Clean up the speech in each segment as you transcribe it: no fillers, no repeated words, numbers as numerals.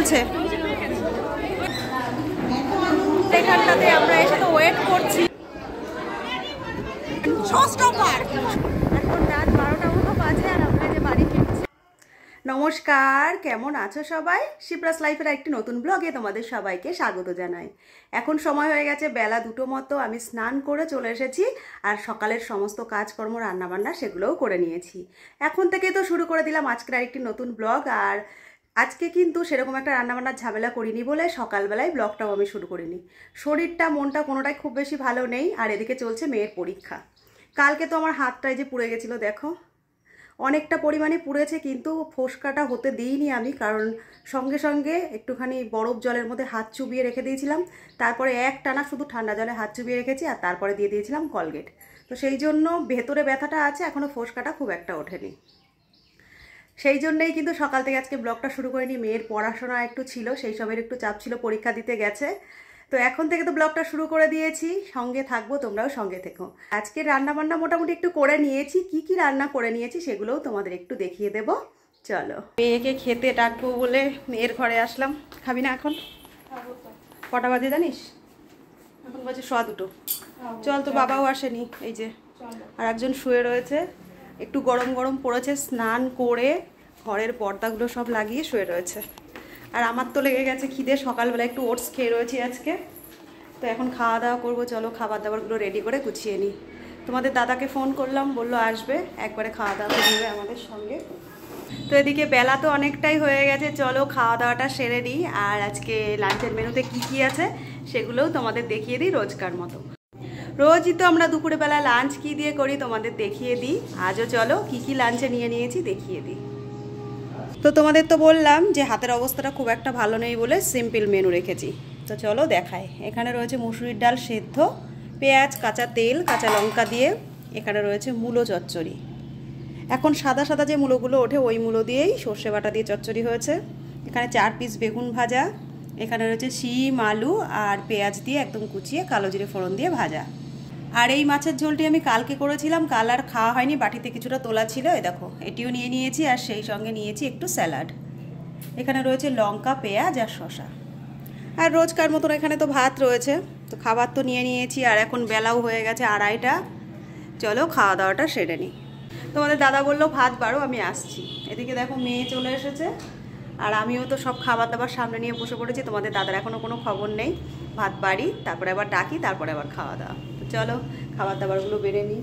চলছে। এখানটাতে আমরা এসে তো ওয়েট করছি। এখন রাত 12টা মতো বাজে আর আমরা যে বাড়ি ফিরছি। নমস্কার, কেমন আছো সবাই? শিপ্রাস লাইফের একটি নতুন ব্লগে তোমাদের সবাইকে স্বাগত জানাই। এখন সময় হয়ে গেছে বেলা 2টো মতো। আমি স্নান করে চলে এসেছি আর সকালের সমস্ত কাজকর্ম রান্নাবান্না সেগুলোও করে নিয়েছি। এখন থেকেই তো শুরু করে দিলাম আজকের আরেকটি নতুন ব্লগ। আর আজকে কিন্তু সেরকম একটা রান্নাবান্নার ঝামেলা করিনি বলে সকালবেলায় ব্লগটাও আমি শুরু করিনি। শরীরটা মনটা কোনোটাই খুব বেশি ভালো নেই। আর এদিকে চলছে মেয়ের পরীক্ষা। কালকে তো আমার হাতটায় যে পুড়ে গেছিলো, দেখো অনেকটা পরিমাণে পুড়েছে, কিন্তু ফোসকাটা হতে দিইনি আমি, কারণ সঙ্গে সঙ্গে একটুখানি বরফ জলের মধ্যে হাত চুবিয়ে রেখে দিয়েছিলাম। তারপরে একটানা শুধু ঠান্ডা জলে হাত চুবিয়ে রেখেছি আর তারপরে দিয়ে দিয়েছিলাম কলগেট। তো সেই জন্য ভেতরে ব্যথাটা আছে, এখনও ফোসকাটা খুব একটা ওঠেনি। সেই জন্যেই কিন্তু সকাল থেকে আজকে ব্লগটা শুরু করিনি। মেয়ের পড়াশোনা একটু ছিল, সেই সবের একটু চাপ ছিল, পরীক্ষা দিতে গেছে। তো এখন থেকে তো ব্লগটা শুরু করে দিয়েছি, সঙ্গে থাকবো, তোমরাও সঙ্গে থেকো। আজকে রান্নাবান্না মোটামুটি একটু করে নিয়েছি। কি কি রান্না করে নিয়েছি সেগুলোও তোমাদের একটু দেখিয়ে দেবো। চলো, মেয়েকে খেতে ডাকবো বলে মেয়ের ঘরে আসলাম। খাবি না এখন? কটা বাজে জানিস? এখন বাজে 2:15। চল, তো বাবাও আসেনি, এই যে আর একজন শুয়ে রয়েছে। একটু গরম গরম পড়েছে, স্নান করে ঘরের পর্দাগুলো সব লাগিয়ে শুয়ে রয়েছে। আর আমার তো লেগে গেছে খিদে, সকালবেলা একটু ওটস খেয়ে রয়েছি আজকে। তো এখন খাওয়া দাওয়া করবো। চলো খাবার দাবারগুলো রেডি করে গুছিয়ে নিই। তোমাদের দাদাকে ফোন করলাম, বললো আসবে, একবারে খাওয়া দাওয়া করে নেবে আমাদের সঙ্গে। তো এদিকে বেলা তো অনেকটাই হয়ে গেছে, চলো খাওয়া দাওয়াটা সেরে নিই। আর আজকে লাঞ্চের মেনুতে কি কি আছে সেগুলোও তোমাদের দেখিয়ে দিই রোজকার মতো। রোজই তো আমরা দুপুরে বেলা লাঞ্চ কি দিয়ে করি তোমাদের দেখিয়ে দিই। আজও চলো কি কি লাঞ্চে নিয়ে নিয়েছি দেখিয়ে দিই। তো তোমাদের তো বললাম যে হাতের অবস্থাটা খুব একটা ভালো নেই বলে সিম্পল মেনু রেখেছি। তো চলো দেখাই। এখানে রয়েছে মুসুরির ডাল সেদ্ধ, পেঁয়াজ, কাঁচা তেল, কাঁচা লঙ্কা দিয়ে। এখানে রয়েছে মূলো চচ্চড়ি। এখন সাদা সাদা যে মূলোগুলো ওঠে ওই মূলো দিয়েই সর্ষে বাটা দিয়ে চচ্চড়ি হয়েছে। এখানে 4 পিস বেগুন ভাজা। এখানে রয়েছে শিম, আলু আর পেঁয়াজ দিয়ে একদম কুচিয়ে কালো জিরে ফোড়ন দিয়ে ভাজা। আর এই মাছের ঝোলটি আমি কালকে করেছিলাম, কাল আর খাওয়া হয়নি, বাটিতে কিছুটা তোলা ছিল। এই দেখো এটিও নিয়ে নিয়েছি, আর সেই সঙ্গে নিয়েছি একটু স্যালাড। এখানে রয়েছে লঙ্কা, পেঁয়াজ আর শসা। আর রোজকার মতন এখানে তো ভাত রয়েছে। তো খাবার তো নিয়ে নিয়েছি, আর এখন বেলাও হয়ে গেছে 2:30। চলো খাওয়া দাওয়াটা সেরে নিই। তোমাদের দাদা বললো ভাত বাড়ো, আমি আসছি। এদিকে দেখো মেয়ে চলে এসেছে, আর আমিও তো সব খাবার দাবার সামনে নিয়ে বসে পড়েছি। তোমাদের দাদার এখনও কোনো খবর নেই। ভাত বাড়ি, তারপরে আবার ডাকি, তারপরে আবার খাওয়া দাওয়া। তো চলো খাবার দাবারগুলো বেড়ে নিই।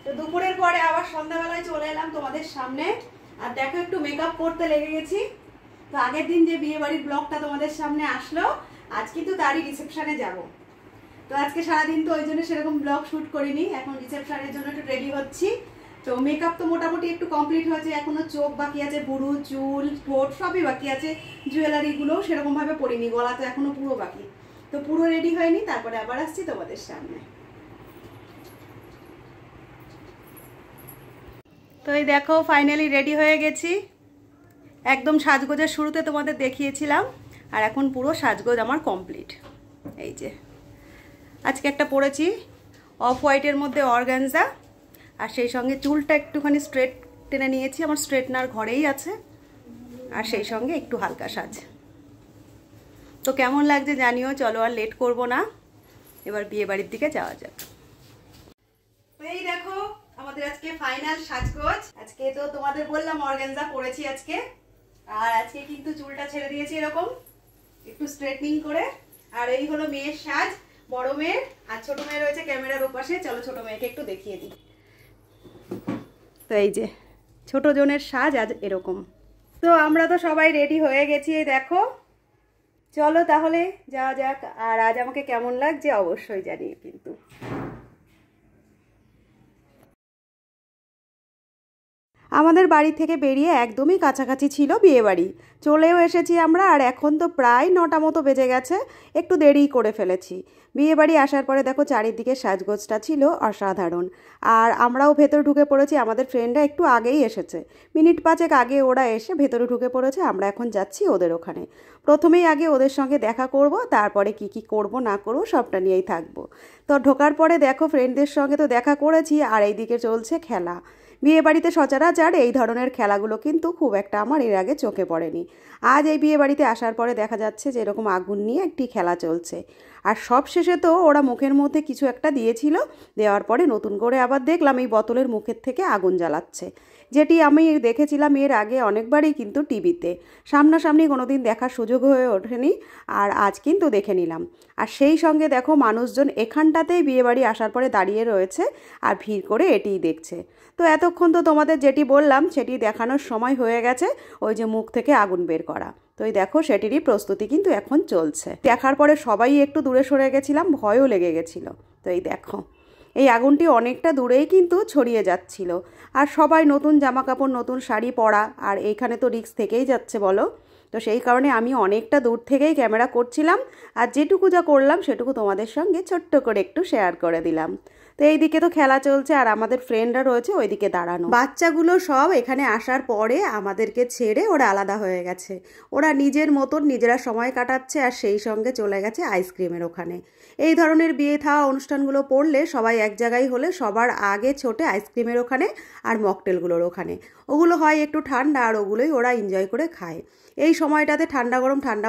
তো দুপুরের পরে আবার সন্ধ্যাবেলায় চলে এলাম তোমাদের সামনে। আর দেখো একটু মেকআপ করতে লেগে গেছি। তো আগের দিন যে বিয়ে বাড়ির ব্লগটা তোমাদের সামনে আসলো, আজ কিন্তু তারই রিসেপশনে যাব। তো আজকে সারাদিন তো ওই জন্য সেরকম ব্লগ শ্যুট করিনি। এখন রিসেপশনের জন্য একটু রেডি হচ্ছি। তো মেকআপ তো মোটামুটি একটু কমপ্লিট হয়েছে, এখনো চোখ বাকি আছে, ভুরু, চুল, ঠোঁট সবই বাকি আছে। জুয়েলারিগুলোও সেরকমভাবে পরিনি, গলা তো এখনো পুরো বাকি। তো পুরো রেডি হয়নি, তারপরে আবার আসছি তোমাদের সামনে। তো এই দেখো ফাইনালি রেডি হয়ে গেছি। একদম সাজগোজের শুরুতে তোমাদের দেখিয়েছিলাম, আর এখন পুরো সাজগোজ আমার কমপ্লিট। এই যে আজকে একটা পরেছি অফ হোয়াইটের মধ্যে অর্গানজা, আর সেই সঙ্গে চুলটা একটুখানি স্ট্রেট টেনে নিয়েছি, আমার স্ট্রেটনার ঘরেই আছে। আর সেই সঙ্গে একটু হালকা সাজ। তো কেমন লাগছে জানিও। চলো আর লেট করব না, এবার বিয়ে বাড়ির দিকে যাওয়া যাক। এই দেখো আমাদের আজকে ফাইনাল সাজগোজ। আজকে তো তোমাদের বললাম অর্গানজা পরেছি আজকে। আর আজকে কিন্তু চুলটা ছেড়ে দিয়েছি এরকম একটু স্ট্রেটনিং করে। আর এই হলো মেয়ের সাজ, বড় মেয়ের। আর ছোট মেয়ে রয়েছে ক্যামেরার ওপাশে। চলো ছোট মেয়েকে একটু দেখিয়ে দিই। তো এই যে ছোট জনের সাজ আজ এরকম। তো আমরা তো সবাই রেডি হয়ে গেছি, এই দেখো। চলো তাহলে যাওয়া যাক। আর আজ আমাকে কেমন লাগছে অবশ্যই জানিয়ে কিন্তু। আমাদের বাড়ি থেকে বেরিয়ে একদমই কাছাকাছি ছিল বিয়েবাড়ি। চলেও এসেছি আমরা, আর এখন তো প্রায় 9টা মতো বেজে গেছে। একটু দেরিই করে ফেলেছি। বিয়েবাড়ি আসার পরে দেখো চারিদিকে সাজগোজটা ছিল অসাধারণ। আর আমরাও ভেতরে ঢুকে পড়েছি। আমাদের ফ্রেন্ডরা একটু আগেই এসেছে, মিনিট 5 আগে ওরা এসে ভেতরে ঢুকে পড়েছে। আমরা এখন যাচ্ছি ওদের ওখানে। প্রথমেই আগে ওদের সঙ্গে দেখা করব, তারপরে কি কি করব না করব সবটা নিয়েই থাকবো। তো ঢোকার পরে দেখো ফ্রেন্ডদের সঙ্গে তো দেখা করেছি, আর এইদিকে চলছে খেলা। বিয়ে বাড়িতে সচরাচর এই ধরনের খেলাগুলো কিন্তু খুব একটা আমার এর আগে চোখে পড়েনি। আজ এই বিয়ে বাড়িতে আসার পরে দেখা যাচ্ছে যে এরকম আগুন নিয়ে একটি খেলা চলছে। আর সব শেষে তো ওরা মুখের মধ্যে কিছু একটা দিয়েছিল, দেওয়ার পরে নতুন করে আবার দেখলাম এই বোতলের মুখের থেকে আগুন জ্বালাচ্ছে, যেটি আমি দেখেছিলাম এর আগে অনেকবারই কিন্তু টিভিতে। সামনাসামনি কোনোদিন দেখার সুযোগ হয়ে ওঠেনি, আর আজ কিন্তু দেখে নিলাম। আর সেই সঙ্গে দেখো মানুষজন এখানটাতেই বিয়েবাড়ি আসার পরে দাঁড়িয়ে রয়েছে আর ভিড় করে এটিই দেখছে। তো এতক্ষণ তো তোমাদের যেটি বললাম সেটি দেখানোর সময় হয়ে গেছে, ওই যে মুখ থেকে আগুন বের করা। তো এই দেখো সেটিরই প্রস্তুতি কিন্তু এখন চলছে। দেখার পরে সবাই একটু দূরে সরে গেছিলাম, ভয়ও লেগে গেছিলো। তো এই দেখো এই আগুনটি অনেকটা দূরেই কিন্তু ছড়িয়ে যাচ্ছিল। আর সবাই নতুন জামা কাপড়, নতুন শাড়ি পরা, আর এইখানে তো রিস্ক থেকেই যাচ্ছে বলো। তো সেই কারণে আমি অনেকটা দূর থেকেই ক্যামেরা করছিলাম, আর যেটুকু যা করলাম সেটুকু তোমাদের সঙ্গে ছোট্ট করে একটু শেয়ার করে দিলাম। তো এইদিকে তো খেলা চলছে আর আমাদের ফ্রেন্ডরা রয়েছে ওইদিকে দাঁড়ানো। বাচ্চাগুলো সব এখানে আসার পরে আমাদেরকে ছেড়ে ওরা আলাদা হয়ে গেছে। ওরা নিজের মতন নিজেরা সময় কাটাচ্ছে, আর সেই সঙ্গে চলে গেছে আইসক্রিমের ওখানে। এই ধরনের বিয়ে থাওয়া অনুষ্ঠানগুলো পড়লে সবাই এক জায়গায় হলে সবার আগে ছোটে আইসক্রিমের ওখানে আর মকটেলগুলোর ওখানে। ওগুলো হয় একটু ঠান্ডা, আর ওগুলোই ওরা এনজয় করে খায়। এই সময়টাতে ঠান্ডা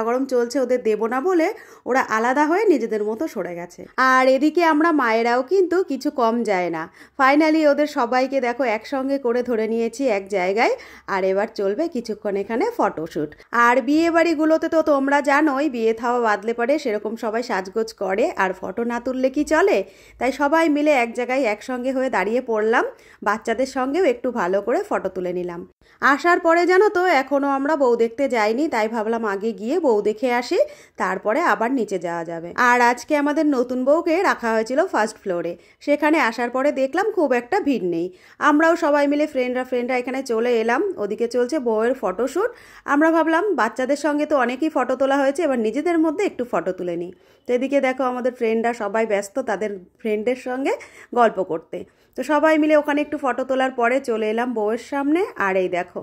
গরম চলছে, ওদের দেবো না বলে ওরা আলাদা হয়ে নিজেদের মতো সরে গেছে। আর এদিকে আমরা মায়েরাও কিন্তু কিছু কম যায় না। ফাইনালি ওদের সবাইকে দেখো একসঙ্গে করে ধরে নিয়েছি এক জায়গায়, আর এবার চলবে কিছুক্ষণ এখানে ফটোশ্যুট। আর বিয়ে বাড়িগুলোতে তো তোমরা জানোই বিয়ে থাওয়া বাদলে পরে সেরকম সবাই সাজগোজ করে, আর ফটো না তুললে কি চলে। তাই সবাই মিলে এক জায়গায় একসঙ্গে হয়ে দাঁড়িয়ে পড়লাম, বাচ্চাদের সঙ্গেও একটু ভালো করে ফটো তুলে নিলাম। আসার পরে জানো তো এখনও আমরা বউ দেখতে যাইনি, তাই ভাবলাম আগে গিয়ে বউ দেখে আসি, তারপরে আবার নিচে যাওয়া যাবে। আর আজকে আমাদের নতুন বউকে রাখা হয়েছিল ফার্স্ট ফ্লোরে। সেখানে আসার পরে দেখলাম খুব একটা ভিড় নেই। আমরাও সবাই মিলে ফ্রেন্ডরা এখানে চলে এলাম। ওদিকে চলছে বউয়ের ফটোশ্যুট। আমরা ভাবলাম বাচ্চাদের সঙ্গে তো অনেকই ফটো তোলা হয়েছে, এবার নিজেদের মধ্যে একটু ফটো তুলে নিই। তো এদিকে দেখো আমাদের ফ্রেন্ডরা সবাই ব্যস্ত তাদের ফ্রেন্ডের সঙ্গে গল্প করতে। তো সবাই মিলে ওখানে একটু ফটো তোলার পরে চলে এলাম বউয়ের সামনে। আর এই দেখো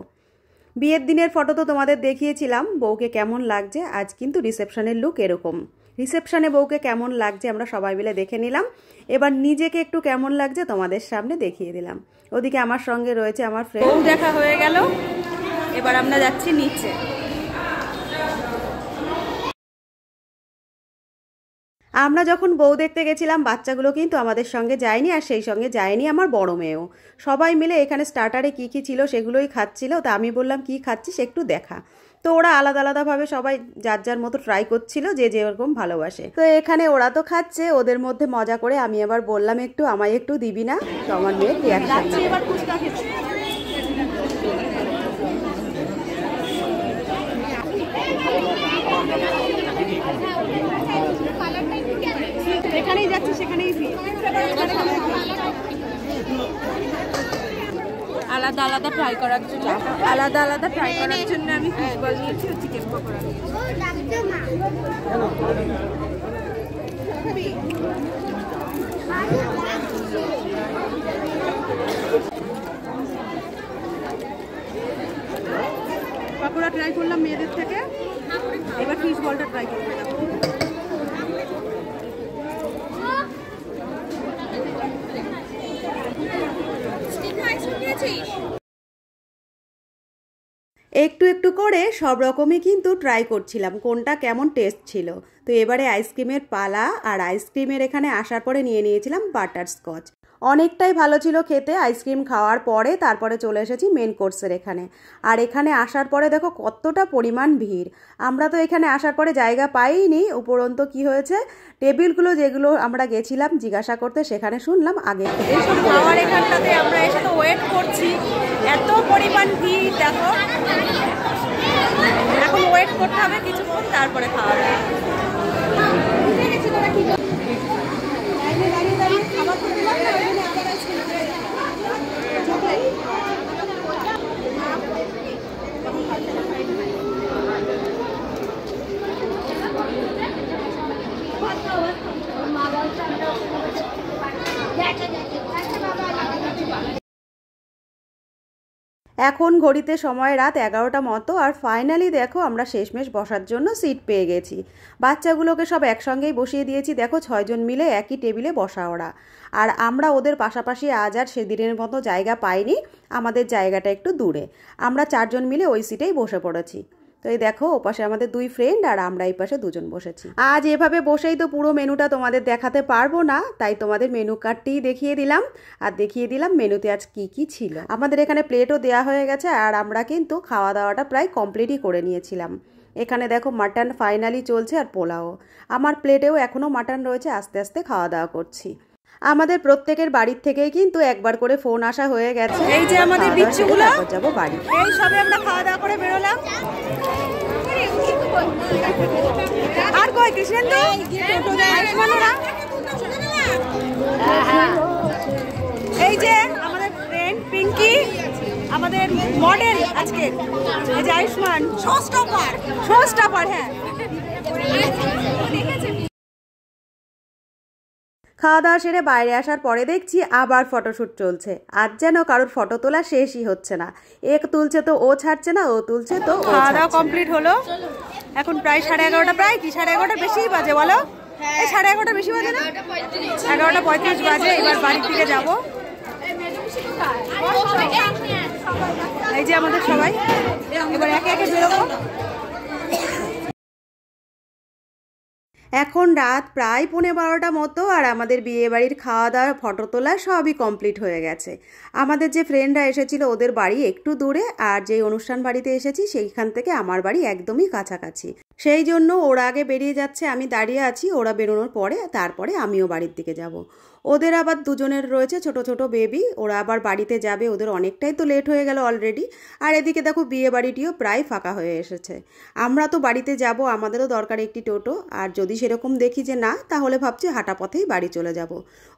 বিয়ের দিনের ফটো তো তোমাদের দেখিয়েছিলাম বউকে কেমন লাগছে। আজ কিন্তু রিসেপশনের লুক এরকম। রিসেপশনে বউকে কেমন লাগছে আমরা সবাই মিলে দেখে নিলাম। এবার নিজেকে একটু কেমন লাগছে তোমাদের সামনে দেখিয়ে দিলাম। ওদিকে আমার সঙ্গে রয়েছে আমার ফ্রেন্ড। বউ দেখা হয়ে গেল, এবার আমরা যাচ্ছি নিচে। আমরা যখন বউ দেখতে গেছিলাম বাচ্চাগুলো কিন্তু আমাদের সঙ্গে যায়নি, আর সেই সঙ্গে যায়নি আমার বড় মেয়েও। সবাই মিলে এখানে স্টার্টারে কী কী ছিল সেগুলোই খাচ্ছিল। তা আমি বললাম কি খাচ্ছিস একটু দেখা। তো ওরা আলাদা আলাদাভাবে সবাই যার যার মতো ট্রাই করছিল, যে যেরকম ভালোবাসে। তো এখানে ওরা তো খাচ্ছে, ওদের মধ্যে মজা করে আমি আবার বললাম একটু আমায় একটু দিবি না। তো আমার মেয়ের রিয়াকশন এখানেই যাচ্ছে, সেখানেই আলাদা আলাদা ট্রাই করার জন্য আমি ফিশ বল নিয়েছি, চিকেন পকোড়া পকোড়া ট্রাই করলাম মেয়েদের থেকে। এবার ফিশ বলটা ট্রাই করবো। একটু একটু করে সব রকমই কিন্তু ট্রাই করছিলাম কোনটা কেমন টেস্ট ছিল। তো এবারে আইসক্রিমের পালা, আর আইসক্রিমের এখানে আসার পরে নিয়ে নিয়েছিলাম বাটারস্কচ। অনেকটাই ভালো ছিল খেতে। আইসক্রিম খাওয়ার পরে তারপরে চলে এসেছি মেন কোর্সের এখানে। আর এখানে আসার পরে দেখো কতটা পরিমাণ ভিড়। আমরা তো এখানে আসার পরে জায়গা পাইনি। উপরন্ত কি হয়েছে, টেবিলগুলো যেগুলো আমরা গেছিলাম জিজ্ঞাসা করতে সেখানে শুনলাম আগে এইসব খাওয়ার এখানটাতে আমরা এসে তো ওয়েট করছি, এত পরিমাণ ভিড় দেখো। এখন ওয়েট করতে হবে কিছুক্ষণ, তারপরে খাওয়া যাবে। এখন ঘড়িতে সময় রাত 11টা মতো, আর ফাইনালি দেখো আমরা শেষমেশ বসার জন্য সিট পেয়ে গেছি। বাচ্চাগুলোকে সব একসঙ্গেই বসিয়ে দিয়েছি, দেখো 6 জন মিলে একই টেবিলে বসা ওরা। আর আমরা ওদের পাশাপাশি আজ আর সেদিনের মতো জায়গা পাইনি, আমাদের জায়গাটা একটু দূরে। আমরা 4 জন মিলে ওই সিটেই বসে পড়েছি। তো এই দেখো ওপাশে আমাদের 2 ফ্রেন্ড আর আমরা এই পাশে 2 জন বসেছি। আজ এভাবে বসেই তো পুরো মেনুটা তোমাদের দেখাতে পারবো না, তাই তোমাদের মেনু কার্ডটিই দেখিয়ে দিলাম, আর দেখিয়ে দিলাম মেনুতে আজ কি কি ছিল। আমাদের এখানে প্লেটও দেওয়া হয়ে গেছে, আর আমরা কিন্তু খাওয়া দাওয়াটা প্রায় কমপ্লিটই করে নিয়েছিলাম। এখানে দেখো মাটন ফাইনালি চলছে, আর পোলাও। আমার প্লেটেও এখনও মাটন রয়েছে, আস্তে আস্তে খাওয়া দাওয়া করছি। আমাদের প্রত্যেকের বাড়ির থেকেই কিন্তু একবার করে ফোন আসা হয়ে গেছে। এই যে আমাদের বিচ্ছুগুলো যাবো বাড়ি, এই সবে আমরা খাওয়া দাওয়া করে বেরোলাম। আর কই কৃষ্ণেন্দু এই যে আমাদের ফ্রেন্ড পিঙ্কি, আমাদের মডেল আজকে, এই যে আয়ুষ্মান শো স্টপার। হ্যাঁ, খাওয়া দাওয়া সেরে বাইরে আসার পরে দেখছি আবার ফটোশ্যুট চলছে। আজ যেন কারোর ফটো তোলা শেষই হচ্ছে না, এক তুলছে তো ও ছাড়ছে না, ও তুলছে তো ও। খাওয়া দাওয়া কমপ্লিট হলো, এখন প্রায় 11:30, প্রায় কি 11:30 বেশিই বাজে বলো? এই 11:30 বেশি বাজে না, 11:35 বাজে। এবার বাড়ির দিকে যাবো। এই যে আমাদের সবাই এবার একে একে বেরোবো। এখন রাত প্রায় 11:15 মতো, আর আমাদের বিয়েবাড়ির খাওয়া দাওয়া ফটো তোলা সবই কমপ্লিট হয়ে গেছে। আমাদের যে ফ্রেন্ডরা এসেছিল ওদের বাড়ি একটু দূরে, আর যে অনুষ্ঠান বাড়িতে এসেছি সেইখান থেকে আমার বাড়ি একদমই কাছাকাছি। সেই জন্য ওরা আগে বেরিয়ে যাচ্ছে, আমি দাঁড়িয়ে আছি। ওরা বেরোনোর পরে তারপরে আমিও বাড়ির দিকে যাব। ওদের আবার 2 জনের রয়েছে ছোট ছোট বেবি, ওরা আবার বাড়িতে যাবে, ওদের অনেকটাই তো লেট হয়ে গেল অলরেডি। আর এদিকে দেখো বিয়ে বাড়িটিও প্রায় ফাঁকা হয়ে এসেছে। আমরা তো বাড়িতে যাব, আমাদেরও দরকার একটি টোটো, আর যদি সেরকম দেখি যে না, তাহলে ভাবছি হাঁটা পথেই বাড়ি চলে যাব।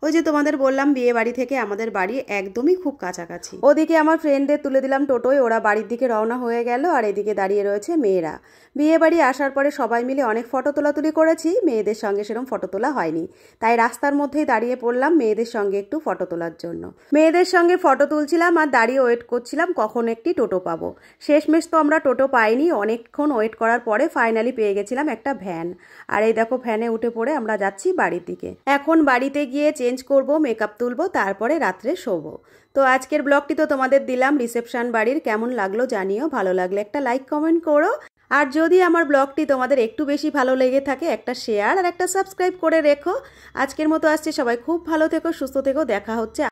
ওই যে তোমাদের বললাম বিয়ে বাড়ি থেকে আমাদের বাড়ি একদমই খুব কাছাকাছি। ওদিকে আমার ফ্রেন্ডদের তুলে দিলাম টোটোয়, ওরা বাড়ির দিকে রওনা হয়ে গেল, আর এদিকে দাঁড়িয়ে রয়েছে মেয়েরা। বিয়ে বাড়ি আসার পরে সবাই মিলে অনেক ফটো তোলাতুলি করেছি, মেয়েদের সঙ্গে সেরকম ফটো তোলা হয়নি, তাই রাস্তার মধ্যেই দাঁড়িয়ে পড়লাম মেয়েদের সঙ্গে একটু ফটো তোলার জন্য। মেয়েদের সঙ্গে ফটো তুলছিলাম আর দাঁড়িয়ে ওয়েট করছিলাম কখন একটি টোটো পাবো। শেষমেশ তো আমরা টোটো পাইনি, অনেকক্ষণ ওয়েট করার পরে ফাইনালি পেয়ে গেছিলাম একটা ভ্যান। আর এই দেখো ভ্যানে উঠে পড়ে আমরা যাচ্ছি বাড়ির দিকে। এখন বাড়িতে গিয়ে চেঞ্জ করব, মেকআপ তুলবো, তারপরে রাত্রে শোবো। তো আজকের ব্লগটি তো তোমাদের দিলাম রিসেপশন বাড়ির, কেমন লাগলো জানিও, ভালো লাগলে একটা লাইক কমেন্ট করো। আর যদি আমার ব্লগটি তোমাদের একটু বেশি ভালো লেগে থাকে একটা শেয়ার আর একটা সাবস্ক্রাইব করে রেখো। আজকের মতো আসছে, সবাই খুব ভালো থেকো, সুস্থ থেকো, দেখা হচ্ছে